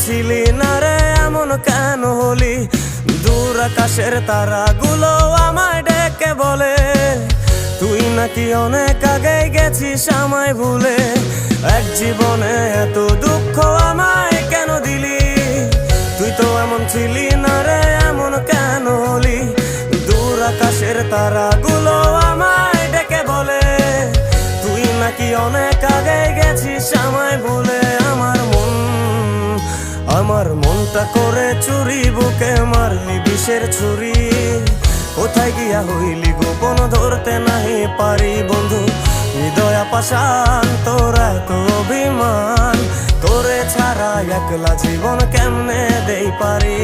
ছিলি না রে এমন কেন হলি? দূর আকাশের তারাগুলো আমায় ডেকে বলে তুই নাকি অনেক আগে গেছিস আমায় ভুলে। এক জীবনে এত দুঃখ আমায় কেন দিলি? তুই তো এমন ছিলি না রে এমন কেন হলি? দূর আকাশের তারাগুলো আমায় ডেকে বলে তুই নাকি অনেক আগে গেছিস আমায় ভুলে। আমার মনটা করে চুরি, বুকে মারলি বিষের ছুরি। কোথায় গিয়া হইলি গোপন ধরতে নাহি পারি বন্ধু। হৃদয় পাষাণ তোর এত অভিমান, তোরে ছাড়া একলা জীবন কেমনে দেই পারি।